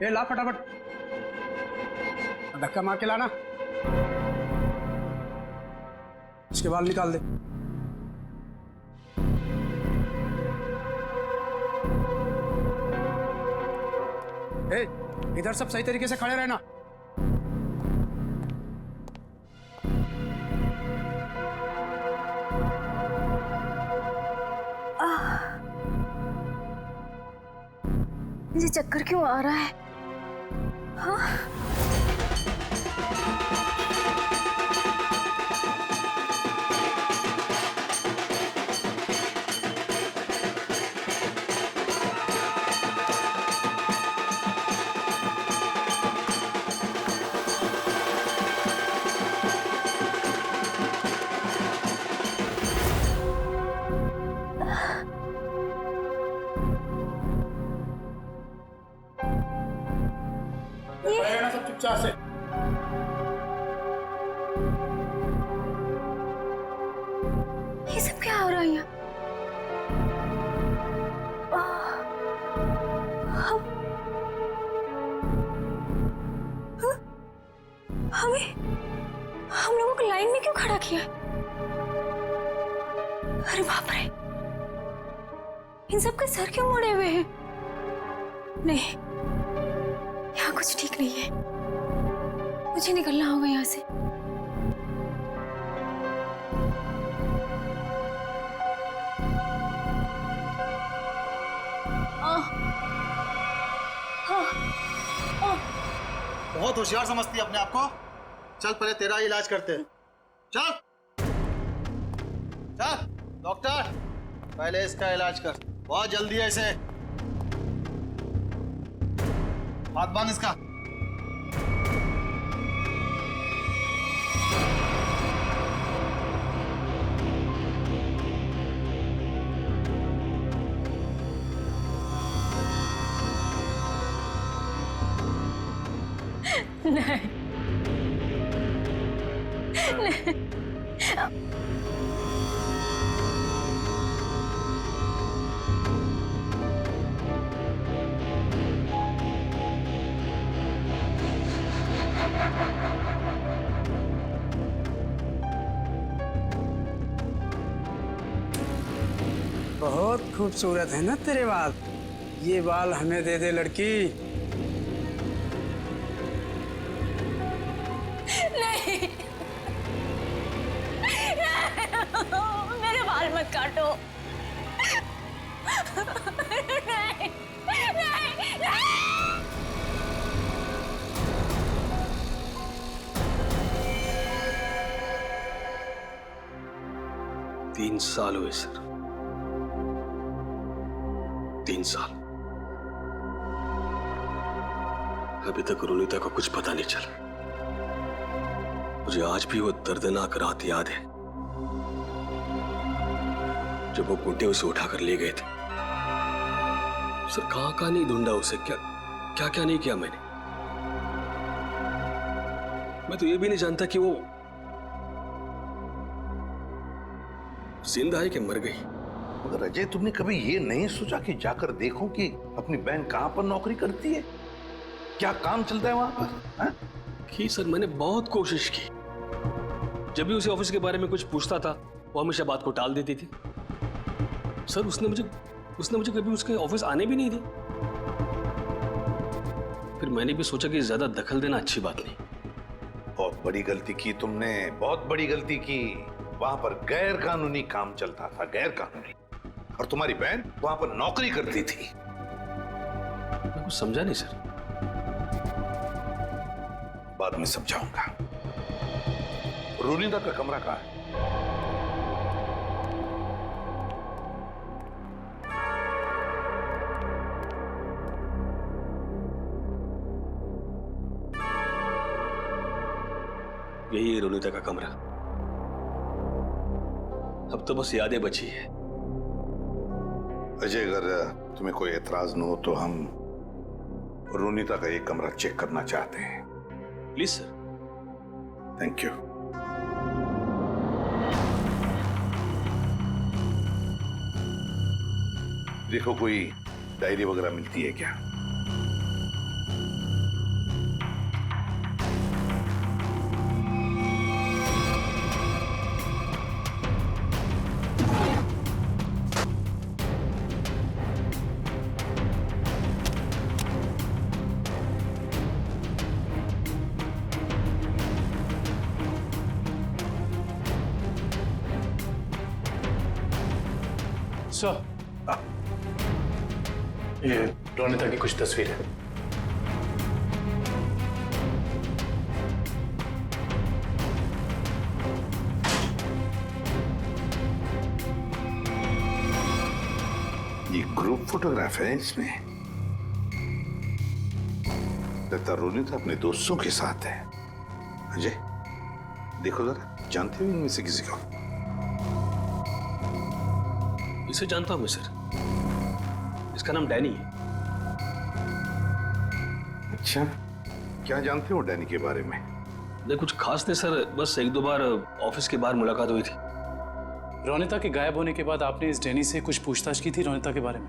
ये ला फटाफट, धक्का मार के लाना। इसके बाल निकाल दे। ए, इधर सब सही तरीके से खड़े रहना। मुझे चक्कर क्यों आ रहा है? हाँ? सब चुपचाप से। ये सब क्या हो रहा है यहाँ? हम लोगों को लाइन में क्यों खड़ा किया? अरे बाप रे, इन सब के सर क्यों मुड़े हुए हैं? नहीं, यहाँ कुछ ठीक नहीं है। मुझे निकलना होगा यहाँ से। बहुत होशियार समझती है अपने आप को। चल पहले तेरा इलाज करते हैं। चल चल डॉक्टर, पहले इसका इलाज कर। बहुत जल्दी है इसे। हाथ बांध इसका। नहीं, नहीं। बहुत खूबसूरत है ना तेरे बाल। ये बाल हमें दे दे लड़की। नहीं, मेरे बाल मत काटो। नहीं, नहीं, नहीं। 3 साल हुए सर, 3 साल। अभी तक रुनीता को कुछ पता नहीं चला। मुझे आज भी वो दर्दनाक रात याद है जब वो गुंडे उसे उठाकर ले गए थे। सर कहां कहां नहीं ढूंढा उसे, क्या क्या क्या नहीं किया मैंने। मैं तो ये भी नहीं जानता कि वो जिंदा है कि मर गई। मगर अजय, तुमने कभी ये नहीं सोचा कि जाकर देखो कि अपनी बहन कहां पर नौकरी करती है, क्या काम चलता है वहां पर? की सर, मैंने बहुत कोशिश की। जब भी उसे ऑफिस के बारे में कुछ पूछता था वो हमेशा बात को टाल देती थी। सर उसने मुझे कभी उसके ऑफिस आने भी नहीं दी। फिर मैंने भी सोचा कि ज्यादा दखल देना अच्छी बात नहीं। बहुत बड़ी गलती की तुमने, बहुत बड़ी गलती की। वहां पर गैर कानूनी काम चलता था, गैर कानूनी। और तुम्हारी बहन वहां पर नौकरी करती थी। मैं कुछ समझा नहीं सर। बाद में समझाऊंगा। रुनीता का कमरा कहां है? यही है रुनीता का कमरा। अब तो बस यादें बची है। अजय, अगर तुम्हें कोई एतराज न हो तो हम रुनीता का ये कमरा चेक करना चाहते हैं। Please sir. Thank you. देखो कोई डायरी वगैरह मिलती है क्या? सर, ये रोनिता की कुछ तस्वीर है। ये ग्रुप फोटोग्राफ है इसमें। लगता रोनिता अपने दोस्तों के साथ है। अजय देखो जरा, जानते हो इनमें से किसी को? इसे जानता हूं मैं सर, इसका नाम डैनी है। अच्छा, क्या जानते हो डैनी के बारे में? नहीं कुछ खास नहीं सर, बस एक दो बार ऑफिस के बाहर मुलाकात हुई थी। रोनिता के गायब होने के बाद आपने इस डैनी से कुछ पूछताछ की थी रोनिता के बारे में?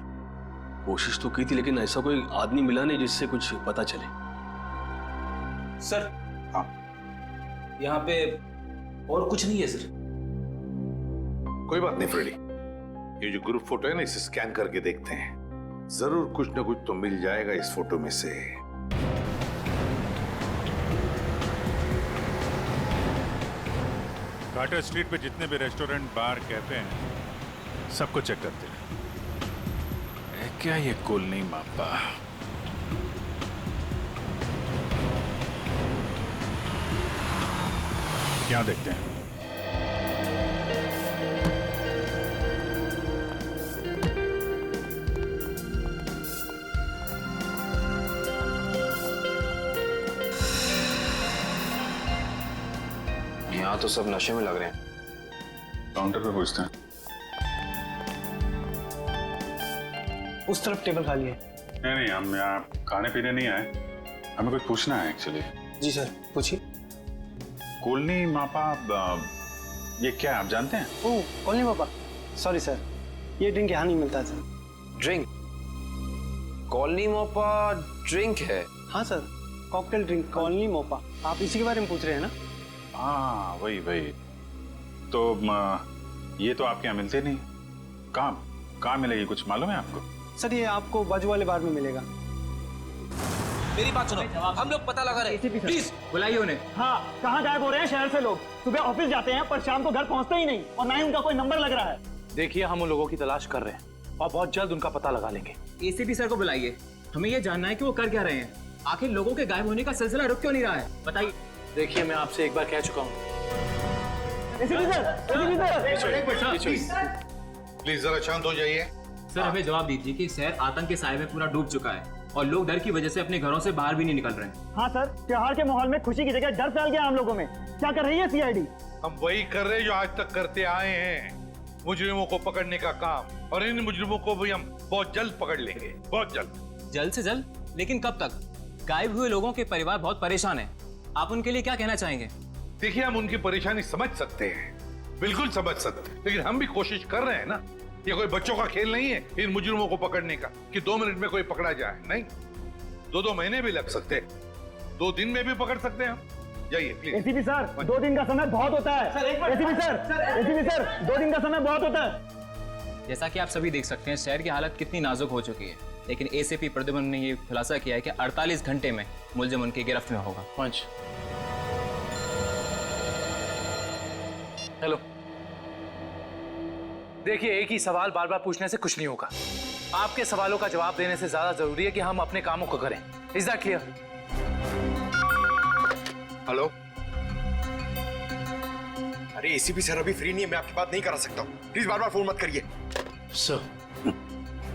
कोशिश तो की थी, लेकिन ऐसा कोई आदमी मिला नहीं जिससे कुछ पता चले। सर, हाँ यहाँ पे और कुछ नहीं है सर। कोई बात नहीं फ्रेडी, ये जो ग्रुप फोटो है ना, इसे स्कैन करके देखते हैं। जरूर कुछ ना कुछ तो मिल जाएगा इस फोटो में से। कार्टर स्ट्रीट पे जितने भी रेस्टोरेंट, बार, कैफे हैं, सबको चेक करते हैं। क्या ये कुल नहीं मापा? क्या देखते हैं? यहाँ तो सब नशे में लग रहे हैं। काउंटर पे पूछते हैं। उस तरफ टेबल खाली है। नहीं, हम यहाँ खाने पीने नहीं आए, हमें कुछ पूछना है एक्चुअली। जी सर, पूछिए। कोलनी मापा, ये क्या है आप जानते हैं? ओह, कॉलोनी पापा, सॉरी सर, ये ड्रिंक यहाँ नहीं मिलता sir. Drink? Colony Mopa drink है? हाँ sir, cocktail drink colony Mopa. आप इसी के बारे में पूछ रहे हैं ना? हाँ वही। तो ये तो आपके यहाँ मिलते नहीं। कहाँ मिलेगी, कुछ मालूम है आपको? सर ये आपको बाजू वाले बार में मिलेगा। मेरी बात सुनो, हम लोग पता लगा रहे हैं, प्लीज बुलाइए उन्हें। हाँ, कहाँ गायब हो रहे हैं शहर से लोग? सुबह ऑफिस जाते हैं पर शाम को घर पहुँचते ही नहीं, और ना ही उनका कोई नंबर लग रहा है। देखिए, हम उन लोगों की तलाश कर रहे हैं और बहुत जल्द उनका पता लगा लेंगे। एसीपी सर को बुलाइए, हमें ये जानना है कि वो कर क्या रहे हैं। आखिर लोगों के गायब होने का सिलसिला रुक क्यों नहीं रहा है, बताइए। देखिए, मैं आपसे एक बार कह चुका हूँ। प्लीज जरा शांत हो जाइए। सर हमें जवाब दीजिए कि शहर आतंक के साए में पूरा डूब चुका है और लोग डर की वजह से अपने घरों से बाहर भी नहीं निकल रहे हैं। हाँ सर, त्योहार के माहौल में खुशी की जगह डर फैल गया हम लोगों में। क्या कर रही है सीआईडी? हम वही कर रहे हैं जो आज तक करते आए हैं, मुजरिमों को पकड़ने का काम। और इन मुजरिमों को भी हम बहुत जल्द पकड़ लेंगे, बहुत जल्द। जल्द से जल्द? लेकिन कब तक? गायब हुए लोगों के परिवार बहुत परेशान है, आप उनके लिए क्या कहना चाहेंगे? देखिए, हम उनकी परेशानी समझ सकते हैं, बिल्कुल समझ सकते हैं, लेकिन हम भी कोशिश कर रहे हैं ना। ये कोई बच्चों का खेल नहीं है इन मुजरिमों को पकड़ने का कि 2 मिनट में कोई पकड़ा जाए। नहीं, 2 महीने भी लग सकते हैं, 2 दिन में भी पकड़ सकते हैं हम। जाइए प्लीज। एसीपी सर, 2 दिन का समय बहुत होता है। एसीपी सर, 2 दिन का समय बहुत होता है। जैसा कि आप सभी देख सकते हैं, शहर की हालत कितनी नाजुक हो चुकी है, लेकिन एसीपी प्रद्युम्न ने ये खुलासा किया है कि 48 घंटे में मुलजिम उनकी गिरफ्त में होगा। पंच, हेलो। देखिए, एक ही सवाल बार बार पूछने से कुछ नहीं होगा। आपके सवालों का जवाब देने से ज्यादा जरूरी है कि हम अपने कामों को करें। Is that clear? हेलो। अरे एसीपी सर अभी फ्री नहीं है, मैं आपकी बात नहीं करा सकता हूँ, प्लीज बार बार फोन मत करिए। सर,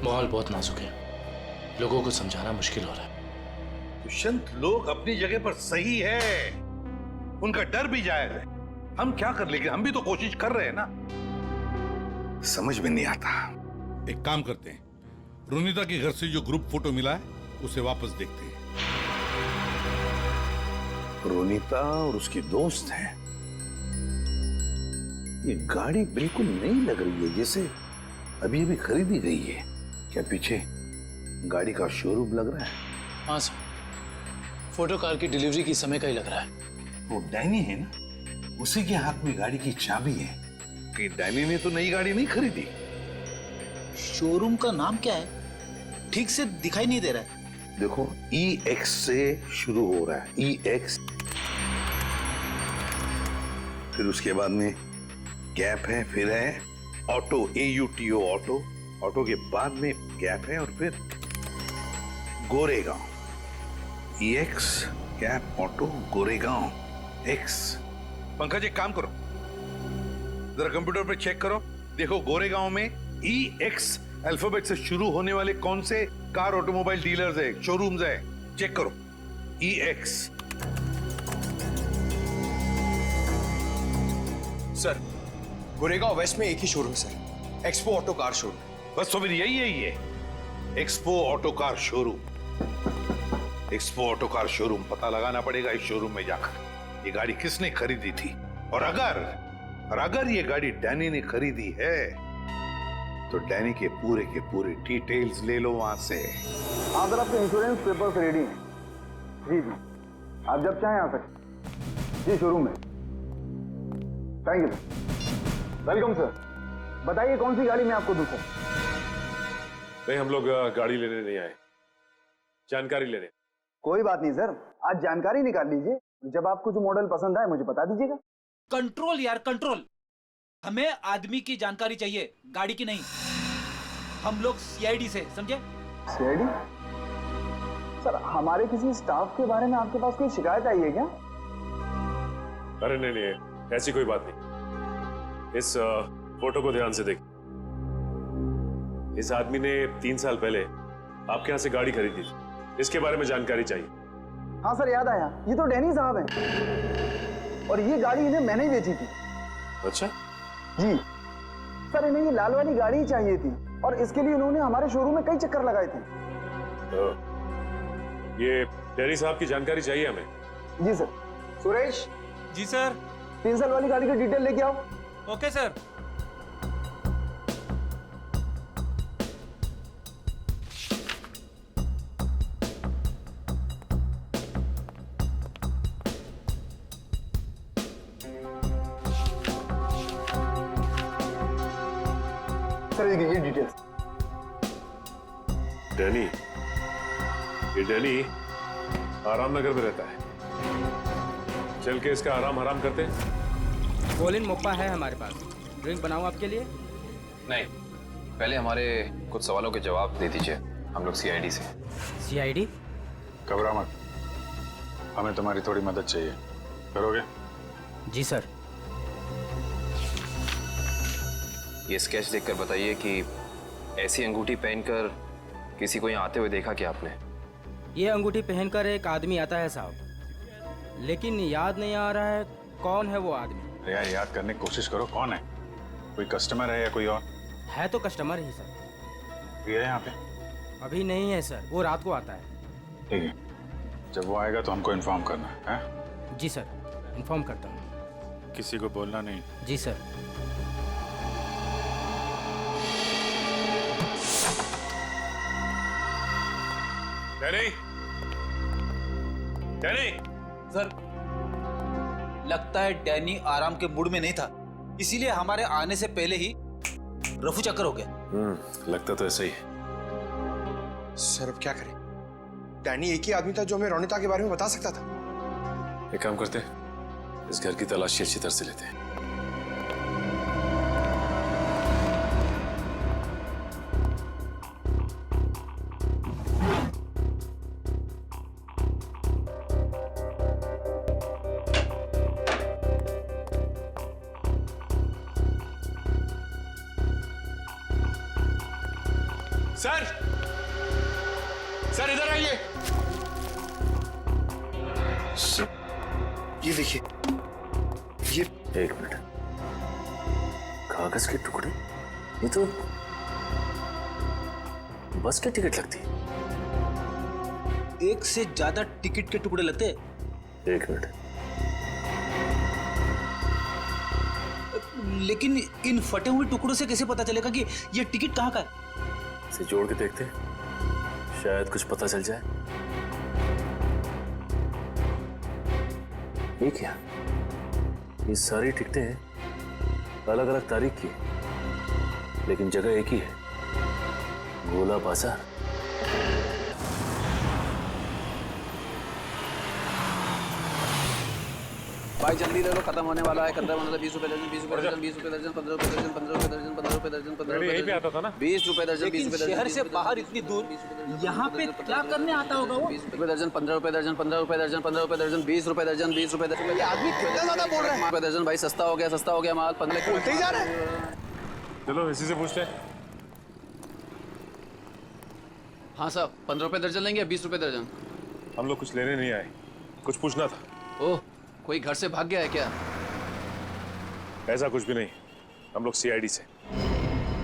माहौल बहुत नाजुक है, लोगों को समझाना मुश्किल हो रहा है। दुष्यंत, लोग अपनी जगह पर सही है, उनका डर भी जायज है। हम क्या कर लेंगे, हम भी तो कोशिश कर रहे हैं ना। समझ में नहीं आता। एक काम करते हैं, रोनिता के घर से जो ग्रुप फोटो मिला है उसे वापस देखते हैं। रोनिता और उसकी दोस्त हैं। ये गाड़ी बिल्कुल नई लग रही है, जैसे अभी अभी खरीदी गई है। क्या पीछे गाड़ी का शोरूम लग रहा है? हाँ सर, फोटो कार की डिलीवरी की समय का ही लग रहा है। वो डैनी है ना, उसी के हाथ में गाड़ी की चाबी है। कि डैनी ने तो नई गाड़ी नहीं खरीदी। शोरूम का नाम क्या है, ठीक से दिखाई नहीं दे रहा है। देखो, EX से शुरू हो रहा है, EX, फिर उसके बाद में गैप है, फिर है ऑटो, AUTO ऑटो, ऑटो के बाद में गैप है और फिर Goregaon. EX gap auto Goregaon x. Pankaj एक काम करो, जरा कंप्यूटर पे चेक करो, देखो गोरेगांव में EX अल्फाबेट से शुरू होने वाले कौन से कार ऑटोमोबाइल डीलर्स है, शोरूम्स है, चेक करो। EX। सर गोरेगांव वेस्ट में एक ही showroom sir, expo auto car showroom. बस तो फिर यही है ये expo auto car showroom. Expo auto car showroom पता लगाना पड़ेगा इस शोरूम में जाकर ये गाड़ी किसने खरीदी थी, और अगर ये गाड़ी डैनी ने खरीदी है तो डैनी के पूरे डिटेल्स ले लो वहां से। हाँ सर, आपके इंश्योरेंस पेपर्स रेडी हैं। जी जी, आप जब चाहें आ सकते। जी शोरूम में। Thank you sir. Welcome sir. बताइए कौन सी गाड़ी में आपको दूं सर? नहीं, हम लोग गाड़ी लेने नहीं आए, जानकारी लेने। कोई बात नहीं सर, आज जानकारी निकाल लीजिए। जब आपको जो मॉडल पसंद आए मुझे बता दीजिएगा। कंट्रोल यार कंट्रोल, हमें आदमी की जानकारी चाहिए, गाड़ी की नहीं। हम लोग CID से, समझे? CID? सर हमारे किसी स्टाफ के बारे में आपके पास कोई शिकायत आई है क्या? अरे नहीं, ऐसी कोई बात नहीं। इस फोटो को ध्यान से देखिए। इस आदमी ने 3 साल पहले आपके यहाँ से गाड़ी खरीदी थी, इसके बारे में जानकारी चाहिए। हाँ सर याद आया, ये तो डैनी साहब हैं और ये गाड़ी इन्हें मैंने ही बेची थी। अच्छा जी सर, इन्हें ये लाल वाली गाड़ी ही चाहिए थी और इसके लिए इन्होंने हमारे शोरूम में कई चक्कर लगाए थे। तो ये डैनी साहब की जानकारी चाहिए हमें। जी सर। सुरेश। जी सर। 3 साल वाली गाड़ी की डिटेल लेके आओ। Okay sir. सर ये डिटेल्स। डैनी, ये डैनी आराम नगर में रहता है। चल के इसका आराम हराम करते हैं। गोलिन मोप्पा है हमारे पास, ड्रिंक बनाऊं आपके लिए? नहीं, पहले हमारे कुछ सवालों के जवाब दे दीजिए, हम लोग CID से। CID? घबरा मत, हमें तुम्हारी थोड़ी मदद चाहिए, करोगे? जी सर। ये स्केच देखकर बताइए कि ऐसी अंगूठी पहनकर किसी को यहाँ आते हुए देखा क्या आपने? ये अंगूठी पहनकर एक आदमी आता है साहब, लेकिन याद नहीं आ रहा है कौन है वो आदमी। यार याद करने की कोशिश करो, कौन है? कोई कस्टमर है या कोई और? है तो कस्टमर ही सर। ये है यहाँ पे? अभी नहीं है सर, वो रात को आता है। ठीक है, जब वो आएगा तो हमको इन्फॉर्म करना है। जी सर, इन्फॉर्म करता हूँ। किसी को बोलना नहीं। जी सर। Danny, Danny. सर लगता है डैनी आराम के मूड में नहीं था, इसीलिए हमारे आने से पहले ही रफू चक्कर हो गया। लगता तो ऐसा ही है। सर अब क्या करें? डैनी एक ही आदमी था जो हमें रोनिता के बारे में बता सकता था। एक काम करते हैं, इस घर की तलाशी अच्छी तरह से लेते हैं। सर, सर इधर आइए। ये देखिए, ये एक मिनट, कागज के टुकड़े? ये तो बस की टिकट लगती है। एक से ज्यादा टिकट के टुकड़े लगते हैं। एक मिनट, लेकिन इन फटे हुए टुकड़ों से कैसे पता चलेगा कि ये टिकट कहाँ का है? इसे जोड़ के देखते, शायद कुछ पता चल जाए। ये क्या? ये सारी टिकटें अलग अलग तारीख की, लेकिन जगह एक ही है, गोला बाजार। भाई जल्दी ले लो, खत्म होने वाला है। 20 रुपए दर्जन, 20 रुपए दर्जन, 20 रुपए दर्जन, 15 रुपए दर्जन, 15 रुपए दर्जन, 15 रुपए दर्जन, 15 रुपए यहीं पे आता था ना? 20 रुपए दर्जन, 20 रुपए दर्जन। शहर से बाहर इतनी दूर यहाँ पे क्या करने आता होगा वो? 20 रुपए दर्जन, 15 रुपए दर्जन, 15 रुपए दर्जन, 15 रुपए दर्जन, 20 रुपए दर्जन, 20 रुपए दर्जन। ये आदमी कितना ज्यादा बोल रहा है? रुपए दर्जन भाई, सस्ता हो गया माल। 15 बोलते ही जा रहा है। चलो इसी से पूछते हैं। हाँ साहब, 15 रुपए दर्जन लेंगे या 20 रुपए दर्जन? हम लोग कुछ लेने नहीं आए, कुछ पूछना था। ओह, कोई घर से भाग गया है क्या? ऐसा कुछ भी नहीं, हम लोग सीआईडी से।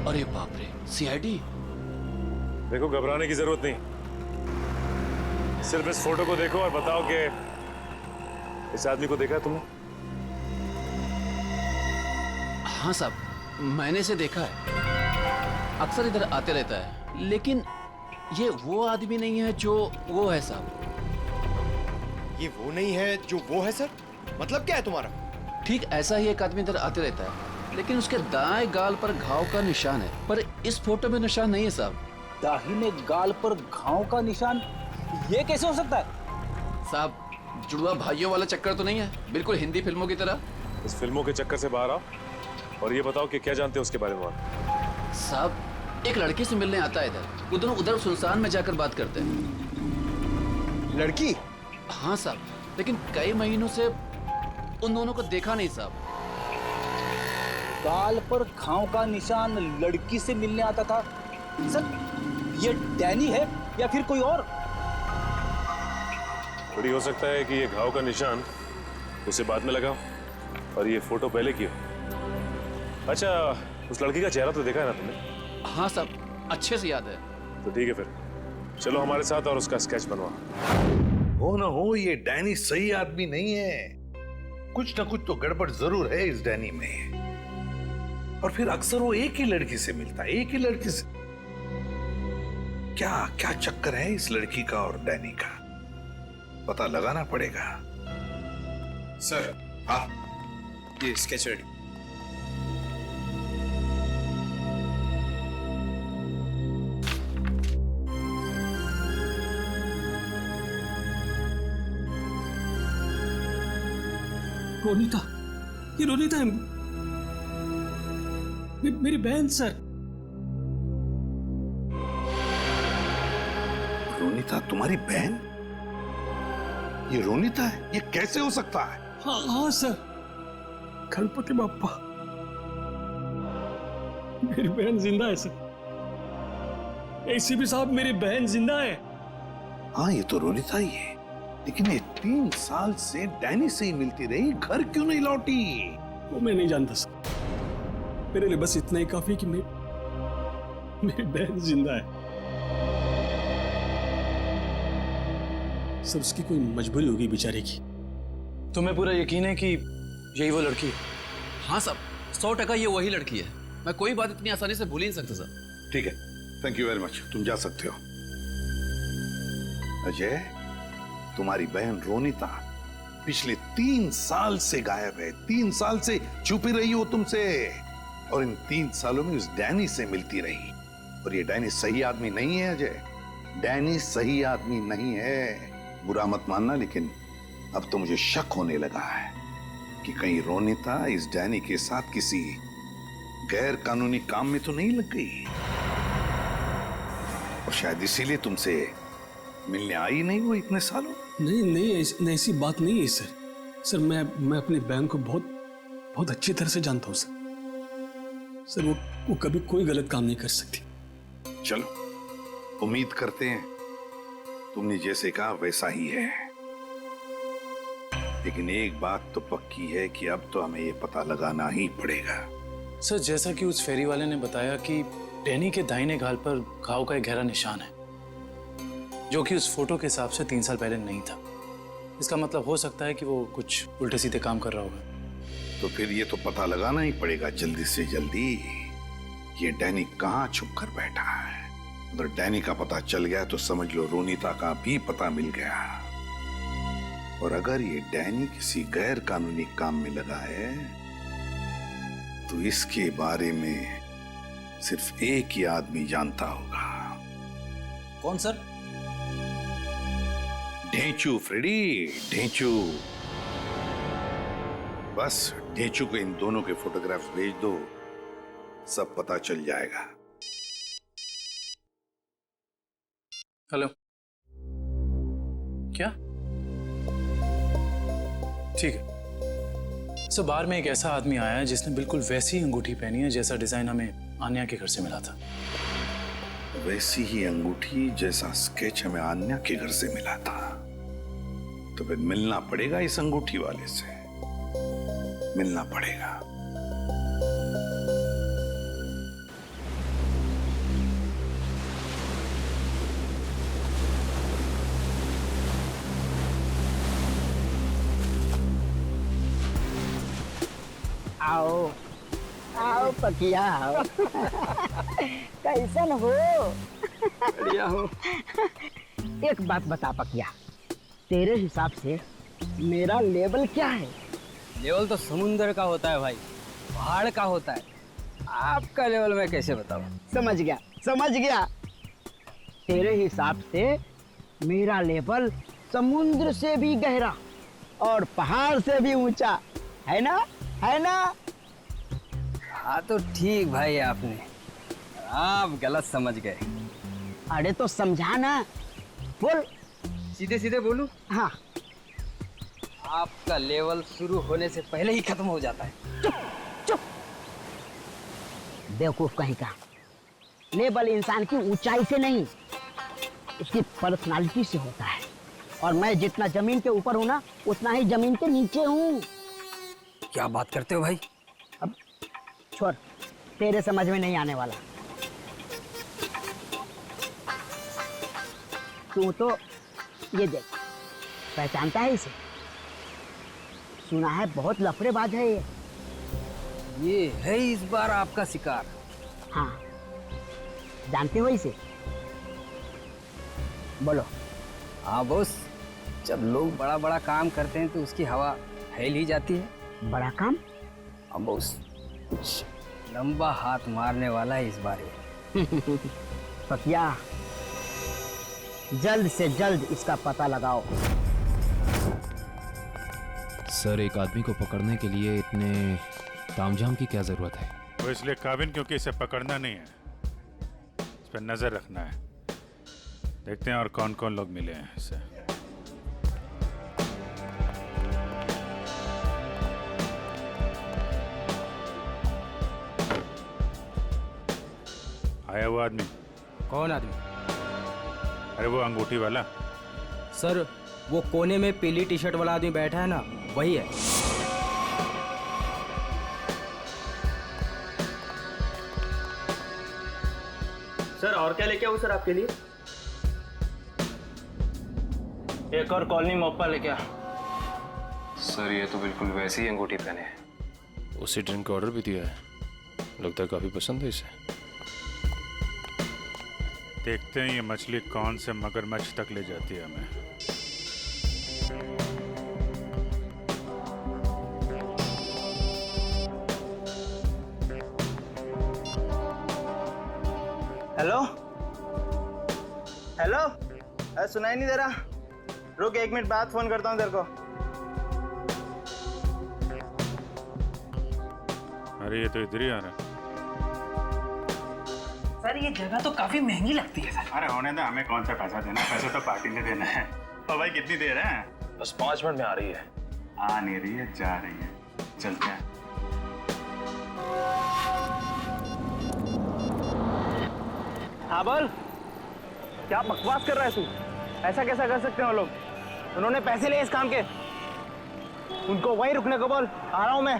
अरे बाप रे, सीआईडी? देखो घबराने की जरूरत नहीं, सिर्फ इस फोटो को देखो और बताओ कि इस आदमी को देखा है तुमने? हाँ साहब, मैंने इसे देखा है, अक्सर इधर आते रहता है, लेकिन ये वो आदमी नहीं है जो वो है साहब। ये वो नहीं है जो वो है सर? मतलब क्या है तुम्हारा? ठीक ऐसा ही एक आदमी इधर आते रहता है, लेकिन उसके दाएं गाल पर घाव का निशान है, पर इस फोटो में निशान नहीं है साहब। दाहिने गाल पर घाव का निशान? ये कैसे हो सकता है साहब? जुड़वा भाइयों वाला चक्कर तो नहीं है? बिल्कुल हिंदी फिल्मों की तरह। इस फिल्मों के चक्कर से बाहर आओ और ये बताओ कि क्या जानते हो उसके बारे में आप? साहब, एक लड़की से मिलने आता है इधर, वो दोनों उधर सुनसान में जाकर बात करते हैं। लड़की? हाँ साहब, लेकिन कई महीनों से उन दोनों को देखा नहीं साहब। गाल पर घाव का निशान, लड़की से मिलने आता था सर? ये डैनी है या फिर कोई और? थोड़ी हो सकता है कि ये घाव का निशान उसे बाद में लगा और ये फोटो पहले की हो। अच्छा, उस लड़की का चेहरा तो देखा है ना तुमने? हाँ साहब, अच्छे से याद है। तो ठीक है, फिर चलो हमारे साथ और उसका स्केच बनवा। हो ना हो, ये डैनी सही आदमी नहीं है। कुछ ना कुछ तो गड़बड़ जरूर है इस डैनी में। और फिर अक्सर वो एक ही लड़की से मिलता है, एक ही लड़की से। क्या क्या चक्कर है इस लड़की का और डैनी का? पता लगाना पड़ेगा। सर, हाँ, ये स्केच रेडी। रोनिता, ये रोनिता है, मेरी बहन सर। रोनिता तुम्हारी बहन? ये रोनिता है? ये कैसे हो सकता है? हाँ सर, गणपति बाप्पा, मेरी बहन जिंदा है सर। एसीपी साहब, मेरी बहन जिंदा है। हाँ, ये तो रोनिता ही है, लेकिन ये 3 साल से डैनी से ही मिलती रही, घर क्यों नहीं लौटी? वो मैं नहीं जानता सर, मेरे लिए बस इतना ही काफी कि मेरी बहन जिंदा है सर। उसकी कोई मजबूरी होगी बेचारे की। तुम्हें पूरा यकीन है कि यही वो लड़की है? हाँ साहब, 100% ये वही लड़की है। मैं कोई बात इतनी आसानी से भूल ही नहीं सकता सर। ठीक है, थैंक यू वेरी मच, तुम जा सकते हो। अजय, तुम्हारी बहन रोनिता पिछले 3 साल से गायब है। 3 साल से छुपी रही हो तुमसे, और इन 3 सालों में उस डैनी से मिलती रही। और ये डैनी सही आदमी नहीं है अजय, डैनी सही आदमी नहीं है। बुरा मत मानना, लेकिन अब तो मुझे शक होने लगा है कि कहीं रोनिता इस डैनी के साथ किसी गैर कानूनी काम में तो नहीं लग गई, और शायद इसीलिए तुमसे मिलने आई नहीं वो इतने सालों। नहीं, ऐसी बात नहीं है सर। सर, मैं अपनी बहन को बहुत अच्छी तरह से जानता हूँ सर। वो कभी कोई गलत काम नहीं कर सकती। चलो, उम्मीद करते हैं तुमने जैसे कहा वैसा ही है, लेकिन एक बात तो पक्की है कि अब तो हमें ये पता लगाना ही पड़ेगा। सर, जैसा कि उस फेरी वाले ने बताया कि डैनी के दाहिने गाल पर घाव का एक गहरा निशान है, जो कि उस फोटो के हिसाब से 3 साल पहले नहीं था। इसका मतलब हो सकता है कि वो कुछ उल्टे सीधे काम कर रहा होगा। तो फिर ये तो पता लगाना ही पड़ेगा जल्दी से जल्दी, ये डैनी कहाँ छुप कर बैठा है। अगर डैनी का पता चल गया तो समझ लो रोनिता का भी पता मिल गया। और अगर ये डैनी किसी गैर कानूनी काम में लगा है तो इसके बारे में सिर्फ एक ही आदमी जानता होगा। कौन सर? ढेंचू फ्रेडी, ढेंचू। बस ढेंचू को इन दोनों के फोटोग्राफ्स भेज दो, सब पता चल जाएगा। हेलो, क्या? ठीक है सर, बार में एक ऐसा आदमी आया है जिसने बिल्कुल वैसी अंगूठी पहनी है जैसा डिजाइन हमें आन्या के घर से मिला था। वैसी ही अंगूठी जैसा स्केच हमें आन्या के घर से मिला था। तो फिर मिलना पड़ेगा इस अंगूठी वाले से, मिलना पड़ेगा। आओ आओ पकिया आओ। कैसन हो? बढ़िया हो। एक बात बता पकिया, तेरे हिसाब से मेरा लेवल क्या है? लेवल तो समुंदर का होता है भाई, पहाड़ का होता है। आपका लेवल मैं कैसे बताऊं? समझ गया समझ गया। तेरे हिसाब से मेरा लेवल समुद्र से भी गहरा और पहाड़ से भी ऊंचा है ना? है ना? हाँ तो ठीक भाई, आपने आप गलत समझ गए। अरे तो समझा ना, बोल। सीधे सीधे बोलूं? हाँ। आपका लेवल शुरू होने से पहले ही खत्म हो जाता है। चुप चुप, बेवकूफ कहीं का। लेवल इंसान की ऊंचाई से नहीं, उसकी पर्सनालिटी से होता है। और मैं जितना जमीन के ऊपर हूं ना, उतना ही जमीन के नीचे हूं। क्या बात करते हो भाई? अब छोड़, तेरे समझ में नहीं आने वाला। तू तो ये देख, पहचानता है इसे? सुना है बहुत लफड़ेबाज है ये है इस बार आपका शिकार। हाँ, जानते हो इसे? बोलो। हाँ बॉस, जब लोग बड़ा बड़ा काम करते हैं तो उसकी हवा फैल ही जाती है। बड़ा काम? हाँ बॉस, कुछ लंबा हाथ मारने वाला है इस बार ये। पकिया, जल्द से जल्द इसका पता लगाओ। सर, एक आदमी को पकड़ने के लिए इतने तामझाम की क्या जरूरत है? वो इसलिए काबिन क्योंकि इसे पकड़ना नहीं है, इस पर नजर रखना है। देखते हैं और कौन कौन लोग मिले हैं इससे। आया वो आदमी? कौन आदमी? अरे वो अंगूठी वाला। सर, वो कोने में पीली टी शर्ट वाला आदमी बैठा है ना, वही है। सर, और क्या लेके आऊं सर आपके लिए? एक और कॉलोनी मोपा लेके आ। सर, ये तो बिल्कुल वैसी ही अंगूठी पहने है। उसी ड्रिंक का ऑर्डर भी दिया है, लगता है काफी पसंद है इसे। देखते हैं ये मछली कौन से मगरमच्छ तक ले जाती है हमें। हेलो हेलो, अरे सुनाई नहीं दे रहा? रुक, 1 मिनट बाद फोन करता हूँ तेरे को। अरे ये तो इधर ही आ रहा है। सर, ये जगह तो काफी महंगी लगती है सर। अरे होने दो, हमें कौन सा पैसा देना है, पैसा तो पार्टी ने देना है। और भाई कितनी देर है? बस 5 मिनट में आ रही है। आ नहीं रही है, जा रही है। चलते हैं। हाँ बोल, क्या बकवास कर रहा है तू? ऐसा कैसा कर सकते हैं वो लोग? उन्होंने पैसे लिए इस काम के। उनको वहीं रुकने को बोल, आ रहा हूं मैं।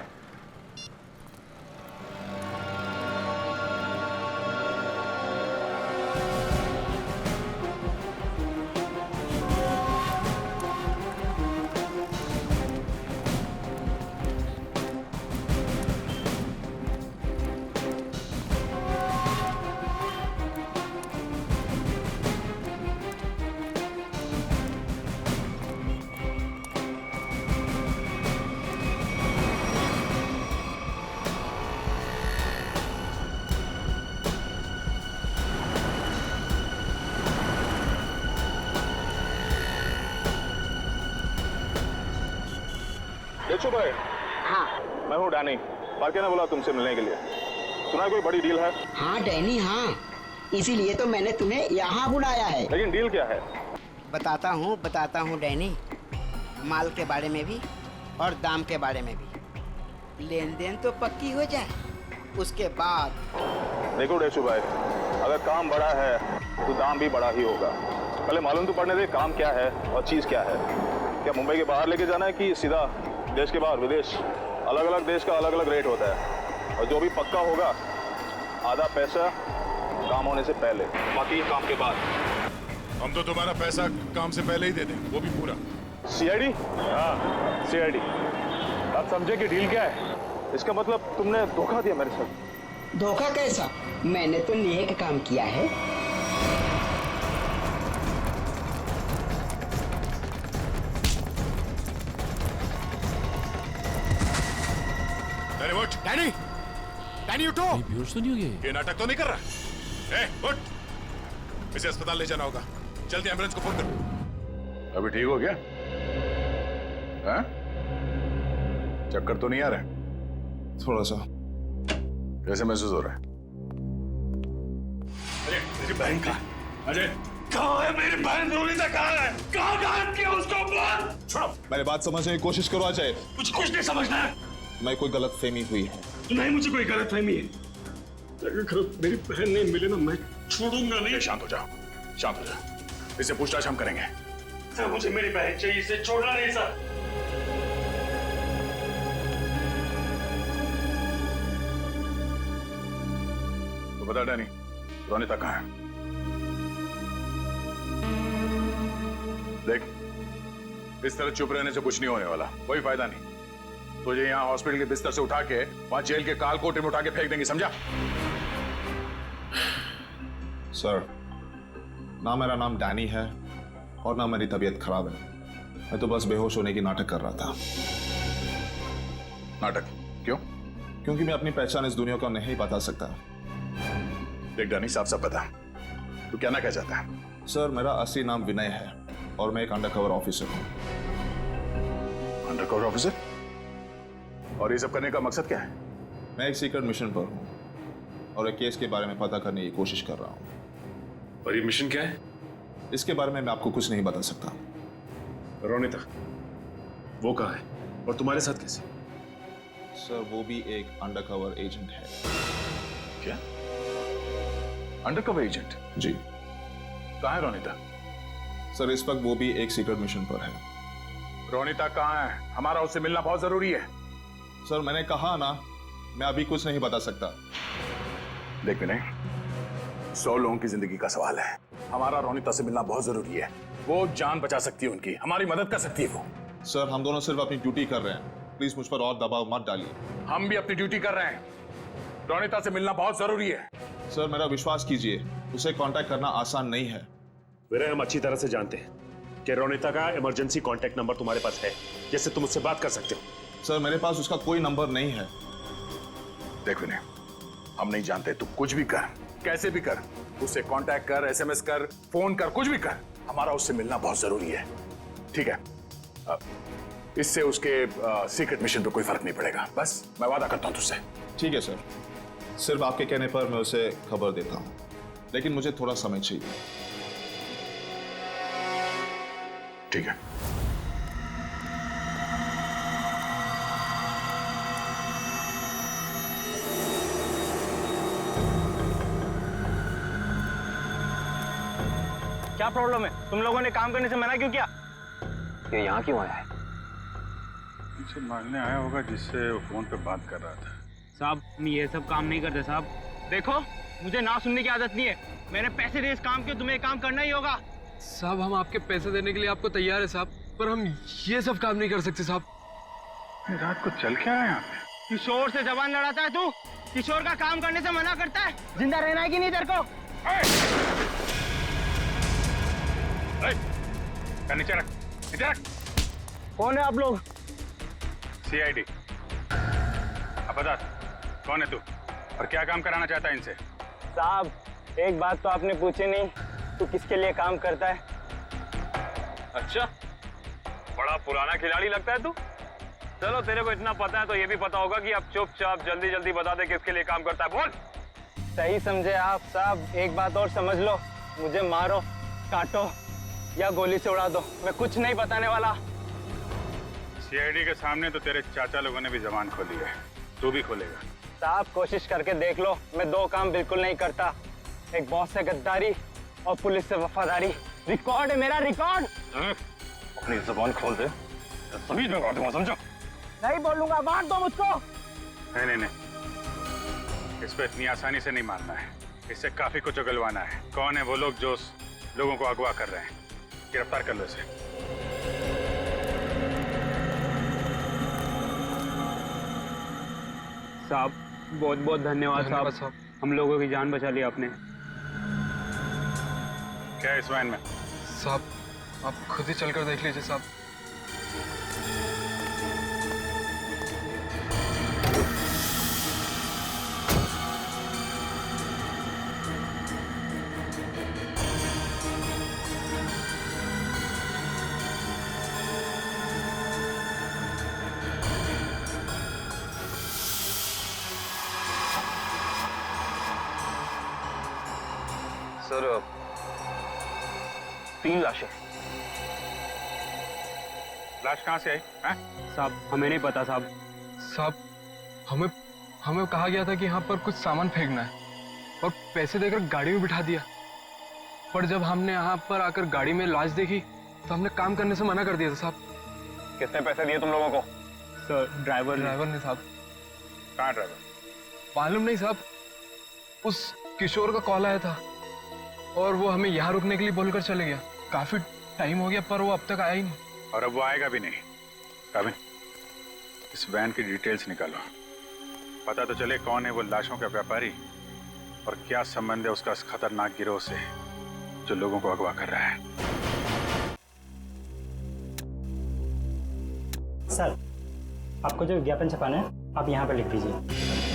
देखो भाई, कहाँ? मैं हूँ डैनी। पार्के ने बोला तुमसे मिलने के लिए। सुना कोई बड़ी डील है? हाँ डैनी हाँ, इसीलिए तो मैंने तुम्हें यहाँ बुलाया है। लेकिन डील क्या है? बताता हूँ डैनी। माल के बारे में भी और दाम के बारे में भी। लेन देन तो पक्की हो जाए, उसके बाद। देखो डेशु भाई, अगर काम बड़ा है तो दाम भी बड़ा ही होगा। पहले मालूम तो पड़ने दे काम क्या है और चीज क्या है। क्या मुंबई के बाहर लेके जाना है कि सीधा देश के बाहर विदेश? अलग अलग देश का अलग अलग रेट होता है और जो भी पक्का होगा आधा पैसा काम होने से पहले, बाकी काम के बाद। हम तो तुम्हारा पैसा काम से पहले ही दे दें, वो भी पूरा। सीआईडी? हाँ सीआईडी। आप समझे कि डील क्या है? इसका मतलब तुमने धोखा दिया मेरे साथ। धोखा कैसा? मैंने तो नेक काम किया है। अरे उठ डैनी, डैनी उठो। बेहोश तो नहीं हो गए? ये नाटक तो नहीं कर रहा? ए उठ, इसे अस्पताल ले जाना होगा। जल्दी एम्बुलेंस को फोन करो। अभी ठीक हो गया? हाँ? चक्कर तो नहीं आ रहा? थोड़ा सा। कैसे महसूस हो रहा है? अरे मेरी बहन कहाँ? अरे कहाँ है मेरी बहन? रोनिता कहाँ है? कहाँ गायब किया उसको? बोल। छोड़ो। मेरी बात समझने की कोशिश करो अजय। मुझे कुछ नहीं समझना है। मैं कोई गलत फहमी हुई है। नहीं मुझे कोई गलत फहमी है। अगर मेरी बहन नहीं मिले ना मैं छोड़ूंगा नहीं। शांत हो जाओ, शांत हो जाओ। इसे पूछताछ हम करेंगे। सर मुझे मेरी बहन चाहिए, इसे छोड़ना नहीं सर। तो बता डैनी, रोनिता कहाँ है? देख, इस तरह चुप रहने से कुछ नहीं होने वाला, कोई फायदा नहीं। तुझे यहाँ हॉस्पिटल के बिस्तर से उठा के वहां जेल के काल कोठरी में उठा के फेंक देंगे, समझा? सर, ना मेरा नाम डैनी है और ना मेरी तबीयत खराब है। मैं तो बस बेहोश होने की नाटक कर रहा था। नाटक? क्यों? क्योंकि मैं अपनी पहचान इस दुनिया को नहीं बता सकता। देख डैनी, साफ साफ बता, तू क्या ना कह जाता है? सर, मेरा असली नाम विनय है और मैं एक अंडरकवर ऑफिसर हूँ। Undercover officer? और ये सब करने का मकसद क्या है? मैं एक सीक्रेट मिशन पर हूँ और एक केस के बारे में पता करने की कोशिश कर रहा हूँ। और ये मिशन क्या है? इसके बारे में मैं आपको कुछ नहीं बता सकता। रोनिता, वो कहाँ है और तुम्हारे साथ कैसे? सर, वो भी एक अंडरकवर एजेंट है। क्या? Undercover agent? जी। कहाँ है रोनिता? सर, इस वक्त वो भी एक सीक्रेट मिशन पर है। रोनिता कहाँ है? हमारा उससे मिलना बहुत जरूरी है। सर, मैंने कहा ना, मैं अभी कुछ नहीं बता सकता। देख विनय, 100 लोगों की जिंदगी का सवाल है। हमारा रोनिता से मिलना बहुत जरूरी है। वो जान बचा सकती है उनकी, हमारी मदद कर सकती है वो। सर, हम दोनों सिर्फ अपनी ड्यूटी कर रहे हैं। प्लीज मुझ पर और दबाव मत डालिए। हम भी अपनी ड्यूटी कर रहे हैं। रोनिता से मिलना बहुत जरूरी है। सर, मेरा विश्वास कीजिए, उसे कांटेक्ट करना आसान नहीं है। विनय, हम अच्छी तरह से जानते हैं कि रोनिता का इमरजेंसी कांटेक्ट नंबर तुम्हारे पास है, जिससे तुम उससे बात कर सकते हो। सर, मेरे पास उसका कोई नंबर नहीं है। देख विनय, हम नहीं जानते, तू कुछ भी कर, कैसे भी कर, उससे कांटेक्ट कर, एसएमएस कर, फोन कर, कुछ भी कर, हमारा उससे मिलना बहुत जरूरी है, ठीक है? इससे उसके सीक्रेट मिशन पे कोई फर्क नहीं पड़ेगा। बस मैं वादा करता हूं तुझसे। ठीक है सर, सिर्फ आपके कहने पर मैं उसे खबर देता हूं, लेकिन मुझे थोड़ा समय चाहिए। ठीक है। क्या प्रॉब्लम है? तुम लोगों ने काम करने से मना क्यों किया? ये यहाँ क्यों आया है? मुझे मांगने आया होगा जिससे वो फोन पे बात कर रहा था। साहब, हम ये सब काम नहीं करते साहब। देखो, मुझे ना सुनने की आदत नहीं है। मैंने पैसे दिए इस काम के, तुम्हें काम करना ही होगा। साहब, हम आपके पैसे देने के लिए आपको तैयार है साहब, पर हम ये सब काम नहीं कर सकते साहब। रात को चल क्या है यहाँ पे? किशोर से जबान लड़ाता है तू? किशोर का काम करने से मना करता है? जिंदा रहना है कि नहीं तेरे को? नीचे रख, नीचे रख। कौन है आप लोग? सीआईडी। अब बता, कौन है तू और क्या काम कराना चाहता है इनसे? साहब, एक बात तो आपने पूछी नहीं, तू किसके लिए काम करता है? अच्छा, बड़ा पुराना खिलाड़ी लगता है तू। चलो तेरे को इतना पता है तो ये भी पता होगा कि अब चुपचाप जल्दी जल्दी बता दे किसके लिए काम करता है। बोल। सही समझे आप साहब। एक बात और समझ लो, मुझे मारो, काटो या गोली से उड़ा दो, मैं कुछ नहीं बताने वाला। सीआईडी के सामने तो तेरे चाचा लोगों ने भी जबान खोली है, तू भी खोलेगा। साहब कोशिश करके देख लो, मैं दो काम बिल्कुल नहीं करता, एक बॉस से गद्दारी और पुलिस से वफादारी। रिकॉर्ड है मेरा, रिकॉर्ड। अपनी जबान खोल दे, सभी में बात समझो। नहीं बोलूंगा, मार दो मुझको। नहीं, इसको इतनी आसानी से नहीं मारना है, इससे काफी कुछ उगलवाना है। कौन है वो लोग जो लोगों को अगवा कर रहे हैं? गिरफ्तार कर लो इसे। साहब बहुत बहुत धन्यवाद साहब, हम लोगों की जान बचा ली आपने। क्या है इस वैन में? साहब आप खुद ही चलकर देख लीजिए साहब। सर 3 लाशें। लाश कहाँ से आई? साहब हमें नहीं पता साहब। साहब हमें कहा गया था कि यहाँ पर कुछ सामान फेंकना है और पैसे देकर गाड़ी में बिठा दिया, पर जब हमने यहाँ पर आकर गाड़ी में लाश देखी तो हमने काम करने से मना कर दिया था साहब। कितने पैसे दिए तुम लोगों को? सर ड्राइवर ने साहब। कहाँ ड्राइवर? मालूम नहीं साहब, उस किशोर का कॉल आया था और वो हमें यहाँ रुकने के लिए बोलकर चले गया। काफी टाइम हो गया पर वो अब तक आया ही नहीं। और अब वो आएगा भी नहीं। काबिन, इस वैन की डिटेल्स निकालो, पता तो चले कौन है वो लाशों का व्यापारी और क्या संबंध है उसका इस खतरनाक गिरोह से जो लोगों को अगवा कर रहा है। सर आपको जो विज्ञापन छपाना है आप यहाँ पर लिख दीजिए।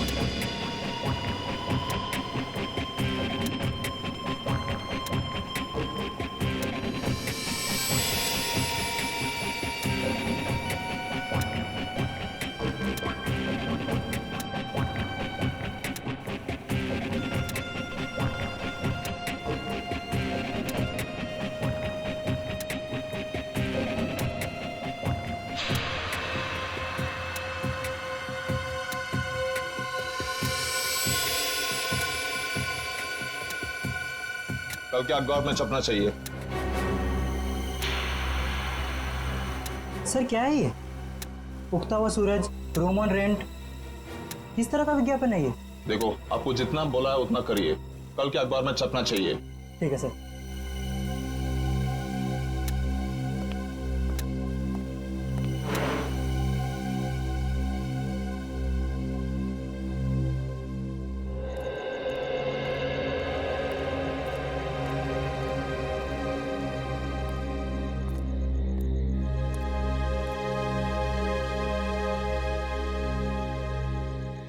कल के अखबार में छपना चाहिए। सर क्या है ये? उगता हुआ सूरज, रूम ऑन रेंट, किस तरह का विज्ञापन है ये? देखो आपको जितना बोला है उतना करिए, कल के अखबार में छपना चाहिए। ठीक है सर।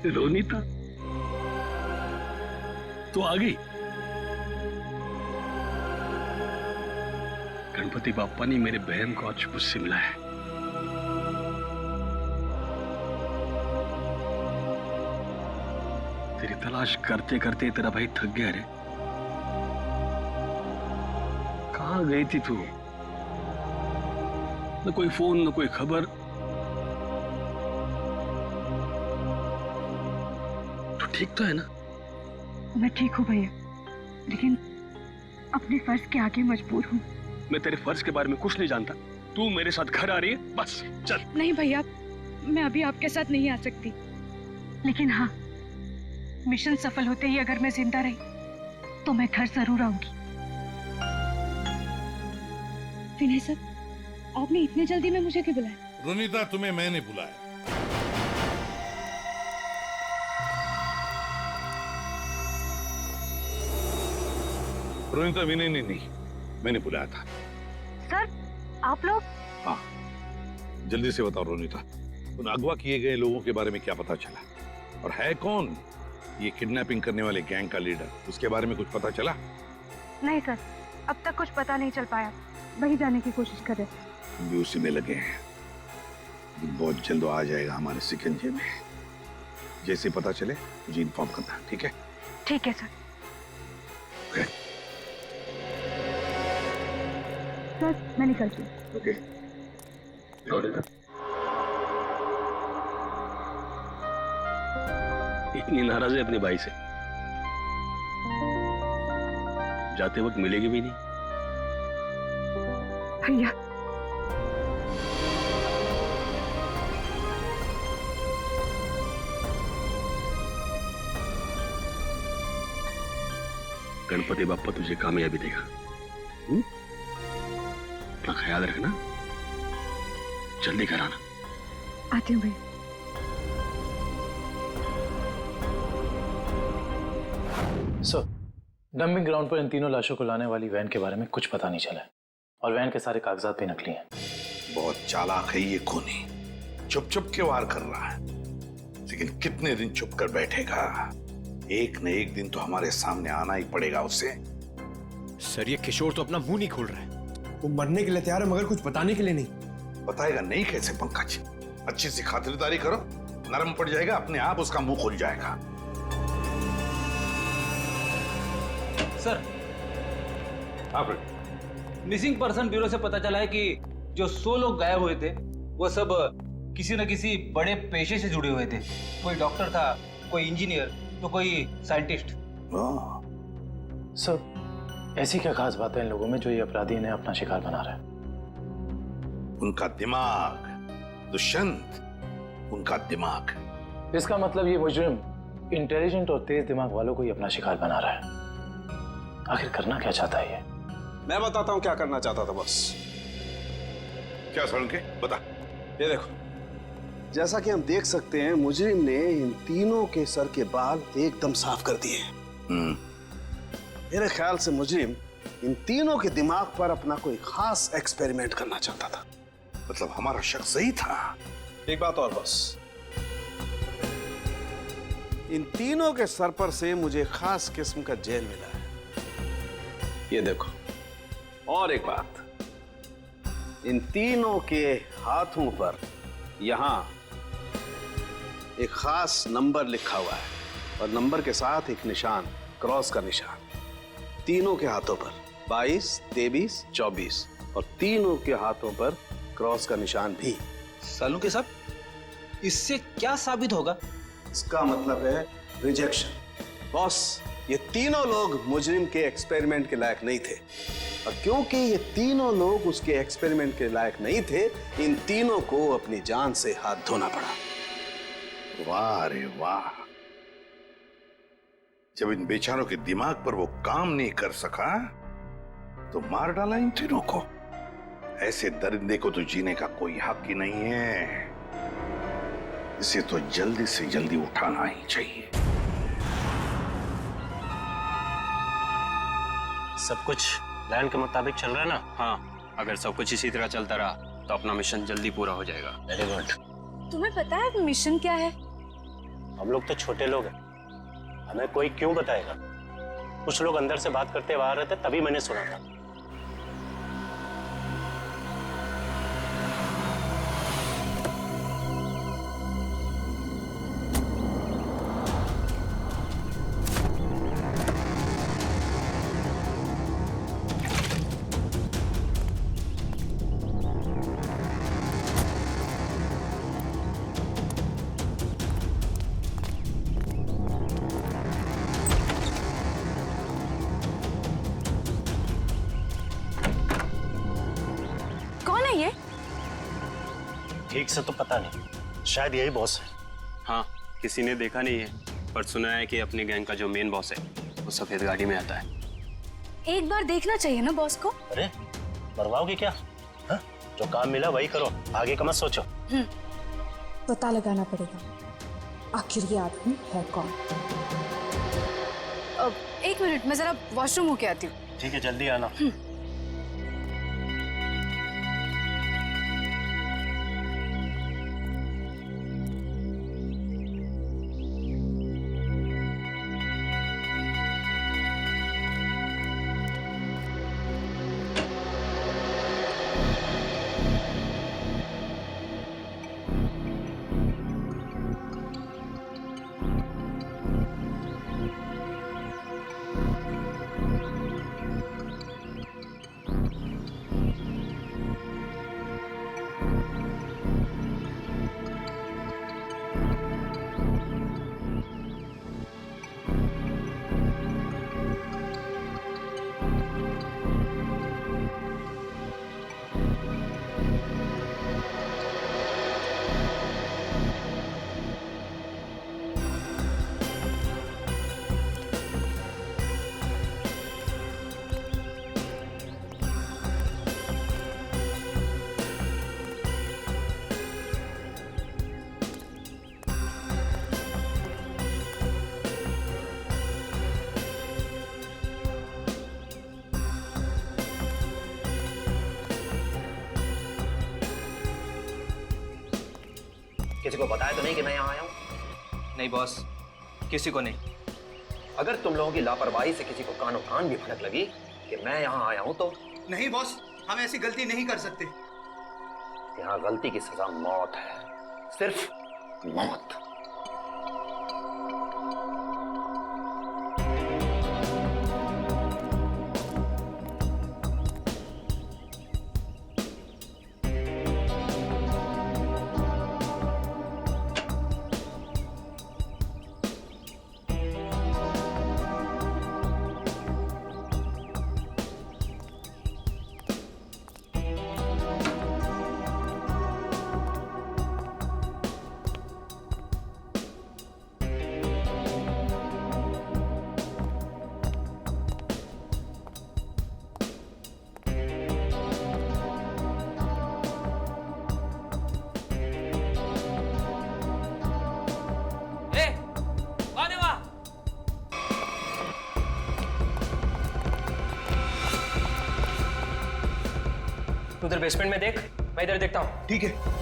रोनीता तो आ गई। गणपति बापा ने मेरे बहन को आज मुझसे मिला है। तेरी तलाश करते करते तेरा भाई थक गया रे। कहाँ गई थी तू? न कोई फोन न कोई खबर। ठीक तो है ना? मैं ठीक हूँ भैया, लेकिन अपने फर्ज के आगे मजबूर हूँ। मैं तेरे फर्ज के बारे में कुछ नहीं जानता। तू मेरे साथ घर आ रही है, बस चल। नहीं भैया, मैं अभी आपके साथ नहीं आ सकती, लेकिन हाँ, मिशन सफल होते ही अगर मैं जिंदा रही तो मैं घर जरूर आऊंगी। विनय सर, आपने इतने जल्दी में मुझे क्यों बुलाया? रोनीता तुम्हें मैंने बुलाया। रोनीता विनय ने नहीं, मैंने बुलाया था। सर आप लोग? हाँ जल्दी से बताओ रोनीता, उन अगवा किए गए लोगों के बारे में क्या पता चला? और है कौन ये किडनैपिंग करने वाले गैंग का लीडर? उसके बारे में कुछ पता चला? नहीं सर, अब तक कुछ पता नहीं चल पाया, वही जाने की कोशिश कर रहे। हम भी उसी में लगे हैं। बहुत जल्द वो आ जाएगा हमारे शिकंजे में। जैसे पता चले मुझे इन्फॉर्म करना, ठीक है? ठीक है सर। ओके सर मैं निकलती हूँ। ओके। इतनी नाराज है अपने भाई से, जाते वक्त मिलेगी भी नहीं। भैया गणपति बाप्पा तुझे कामयाबी देगा। अपना ख्याल रखना, जल्दी घर आना। आती हूँ भैया। सर, डंपिंग ग्राउंड पर इन तीनों लाशों को लाने वाली वैन के बारे में कुछ पता नहीं चला है और वैन के सारे कागजात भी नकली हैं। बहुत चालाक है ये खूनी, चुप चुप के वार कर रहा है, लेकिन कितने दिन चुप कर बैठेगा? एक न एक दिन तो हमारे सामने आना ही पड़ेगा उसे। सर ये किशोर तो अपना मुंह नहीं खोल रहा है। वो मरने के लिए तैयार है मगर कुछ बताने के लिए नहीं। बताएगा नहीं कैसे पंकज? अच्छी सी खातिरदारी करो, नरम पड़ जाएगा, अपने आप उसका मुंह खुल जाएगा। सर, मिसिंग पर्सन ब्यूरो से पता चला है कि जो 100 लोग गायब हुए थे वो सब किसी न किसी बड़े पेशे से जुड़े हुए थे। कोई डॉक्टर था, कोई इंजीनियर, तो कोई साइंटिस्ट। सर, ऐसी क्या खास बात है इन लोगों में जो ये अपराधी इन्हें अपना शिकार बना रहा है? उनका दिमाग दुष्यंत, उनका दिमाग। इसका मतलब ये मुजरिम इंटेलिजेंट और तेज दिमाग वालों को ही अपना शिकार बना रहा है। आखिर करना क्या चाहता है ये? मैं बताता हूँ क्या करना चाहता था बस। क्या सड़के बता। ये देखो, जैसा कि हम देख सकते हैं मुजरिम ने इन तीनों के सर के बाल एकदम साफ कर दिए। मेरे ख्याल से मुजरिम इन तीनों के दिमाग पर अपना कोई खास एक्सपेरिमेंट करना चाहता था। मतलब हमारा शक सही था। एक बात और बस, इन तीनों के सर पर से मुझे खास किस्म का जेल मिला है। ये देखो, और एक बात, इन तीनों के हाथों पर यहां एक खास नंबर लिखा हुआ है और नंबर के साथ एक निशान, क्रॉस का निशान। तीनों के हाथों पर 22, 23, 24 और तीनों के हाथों पर क्रॉस का निशान भी। सालू के साहब, इससे क्या साबित होगा? इसका मतलब है रिजेक्शन। बॉस, ये तीनों लोग मुजरिम के एक्सपेरिमेंट के लायक नहीं थे और क्योंकि ये तीनों लोग उसके एक्सपेरिमेंट के लायक नहीं थे, इन तीनों को अपनी जान से हाथ धोना पड़ा। वाह रे वाह, जब इन बेचारों के दिमाग पर वो काम नहीं कर सका तो मार डाला इन तीनों को। ऐसे दरिंदे को तो जीने का कोई हक ही नहीं है। इसे तो जल्दी से जल्दी उठाना ही चाहिए। सब कुछ प्लान के मुताबिक चल रहा है ना? हाँ, अगर सब कुछ इसी तरह चलता रहा तो अपना मिशन जल्दी पूरा हो जाएगा। Very good. तुम्हें पता है मिशन क्या है? हम लोग तो छोटे लोग हैं, हमें कोई क्यों बताएगा? कुछ लोग अंदर से बात करते बाहर रहते, तभी मैंने सुना था। ठीक से तो पता नहीं, शायद यही बॉस है। हाँ, किसी ने देखा नहीं है, पर सुना है कि अपनी गैंग का जो मेन बॉस है वो सफेद गाड़ी में आता है। एक बार देखना चाहिए ना बॉस को। अरे मरवाओगे क्या? हा? जो काम मिला वही करो, आगे का मत सोचो। पता लगाना पड़ेगा आखिर ये आदमी है कौन। एक मिनट, मैं जरा वॉशरूम होके आती हूँ। ठीक है, जल्दी आना। किसी को बताया तो नहीं कि मैं यहाँ आया हूँ? नहीं बॉस, किसी को नहीं। अगर तुम लोगों की लापरवाही से किसी को कानों कान भी भनक लगी कि मैं यहाँ आया हूँ तो? नहीं बॉस, हम ऐसी गलती नहीं कर सकते। यहाँ गलती की सजा मौत है, सिर्फ मौत। उधर बेसमेंट में देख, मैं इधर देखता हूँ। ठीक है।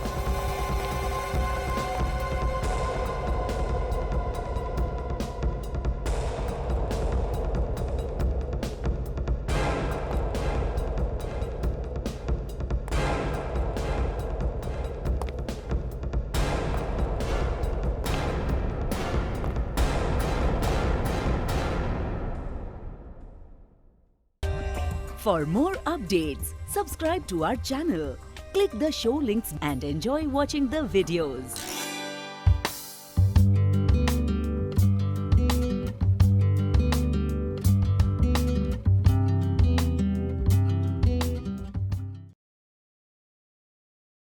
For more updates, subscribe to our channel, click the show links and enjoy watching the videos.